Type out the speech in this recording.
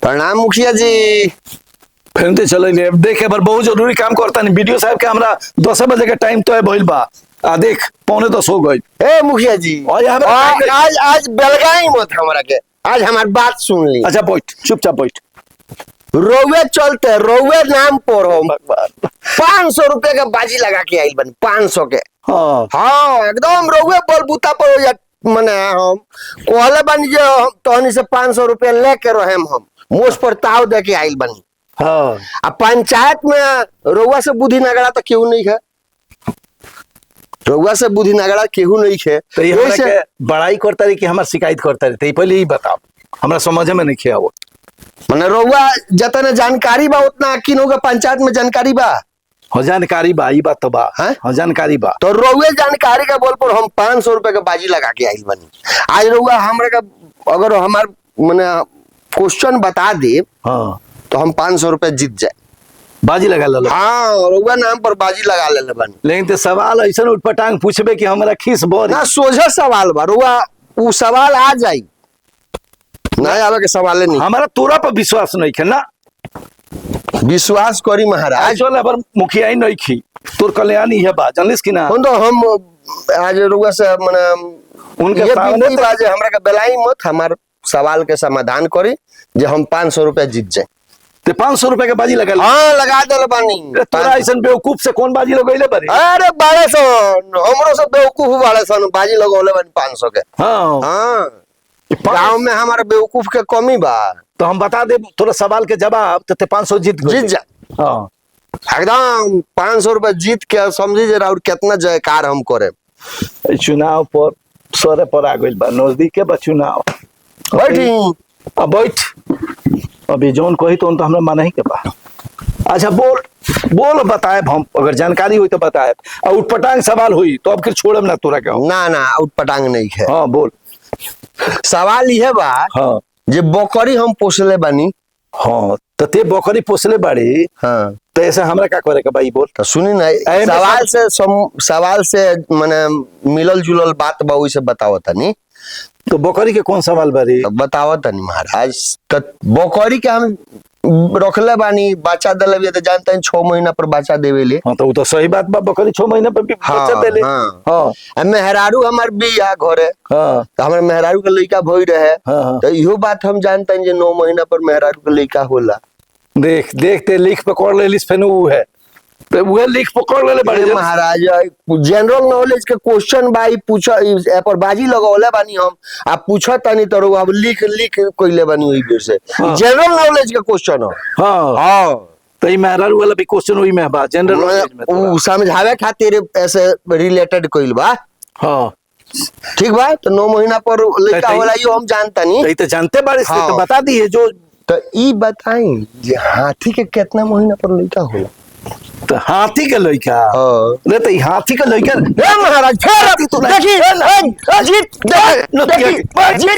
प्रणाम मुखिया जी। फिर चल देख बार बहुत जरूरी काम करता नहीं वीडियो साहब के हमरा 10 बजे के टाइम तो है भइल बा आ देख 9:45 हो गई। ए मुखिया जी आज बेलगाई मत हमरा के, आज हमार बात सुन ली। अच्छा बैठ, चुपचाप बैठ। रोवे चलते रोवे नाम पर हो 500 रुपए का बाजी लगा के आइल बन 500 के। हाँ एकदम रोवे बलबूता पर हो जा। मने हम कहले बनी जे तहनी से 500 रुपया लेके रहे हम मोस पर ताव दे के आइल बनी। हाँ आ पंचायत में रउआ से बुद्धि नगड़ा तो केहू नहीं है, रउआ से बुद्धि नगड़ा केहू नहीं है। तो ये हमरा के बड़ाई करता रही कि हमार शिकायत करता रही, तो पहले ही बताओ हमरा समझ में नहीं किया वो। मने रउआ जतना जानकारी बा उतना किन होगा पंचायत में जानकारी बा। हो जानकारी बा, ई बात तो बा। हो जानकारी बा तो रउए जानकारी का बोल पर हम 500 रुपए का बाजी लगा के आइल बनी। आज रउआ हमरा का अगर हमार मने क्वेश्चन बता दे हाँ तो हम 500 रुपए जीत जाए। बाजी लगा लो। हाँ रउआ नाम पर बाजी लगा ले बनी। लेकिन तो सवाल ऐसा उठपटांग पूछबे कि हमरा खीस बोर ना सोझा सवाल बा, रउआ उ सवाल आ जाई नहीं आवे के सवाल नहीं। हमारा तोरा पर विश्वास नहीं है ना। विश्वास करी महाराज। चल अबर मुखिया ही नहीं खी तोर कल्याणी है बा जानलिस कि ना। तो हम आज रउआ से मने उनके सामने बाजे हमरा का बेलाई मत, हमार सवाल के समाधान करी जे हम 500 रुपया जीत जाए। ते 500 रुपए के बाजी लगा। हाँ लगा दे बानी। तोरा ऐसा बेवकूफ से कौन बाजी लगैले बारे। अरे बाड़े सन हमरो सब बेवकूफ बाड़े सन बाजी लगौले बानी 500 के। हाँ हाँ गांव में हमारा बेवकूफ के कमी बा। तो हम बता दे तोरा सवाल के जवाब तो 500 जीत जा। हाँ एकदम 500 रुपए जीत के समझी जरा और कितना जयकार हम करे। चुनाव पर सरे पर आ गइल बा, नजदीक के बा चुनाव। बैठी अब बैठ, अभी जोन कही तो हमरा माना ही के बा। अच्छा बोल बोल बताए हम, अगर जानकारी हुई तो बताए। और उठपटांग सवाल हुई तो अब फिर छोड़म ना तोरा के। ना ना उठपटांग नहीं है। हाँ बोल। सवाल यह बा हाँ जे बकरी हम पोसले बानी। हाँ तो ते बकरी पोसले बाड़ी। हाँ तो ऐसा हमरा का करे के भाई बोल। तो सुनी ना सवाल से माने मिलल जुलल बात बा से बताओ तनी। तो बकरी के कौन सवाल बारी तो बताओ तनी महाराज। तो बकरी के हम रखले बानी, बच्चा दिले तो जानते हैं 6 महीना पर बच्चा देवेले। हाँ तो वो तो सही बात बा, बकरी 6 महीना पर भी बच्चा देले। हाँ मेहरारू हमार बिया घरे। हाँ तो हमारे मेहरारू के लड़का भई रहे। हाँ तो इहो बात हम जानते हैं 9 महीना पर मेहरारू के लड़का होला। देख देखते लिख पकड़ ले लिस फेन वो है तो वो लिख पकड़ ले बड़े महाराज। जनरल नॉलेज के क्वेश्चन भाई पूछा पर बाजी लगौले बानी हम आप पूछा तनी तो अब लिख लिख कोइले बानी वही बेर से। जनरल नॉलेज के क्वेश्चन हो। हाँ हाँ तो ई मेहरारू वाला भी क्वेश्चन वही में बा, जनरल नॉलेज में उ समझावे खातिर ऐसे रिलेटेड कोइल बा। हाँ ठीक बा। तो 9 महीना पर लड़का होला यो हम जानता नहीं। तो जानते बारे से तो बता दिए जो। तो ई बताई जे हाथी के कितना महीना पर लड़का होला। तो हाथी के लड़का। हाँ तो हाथी के लड़का महाराज फिर देखिए जीत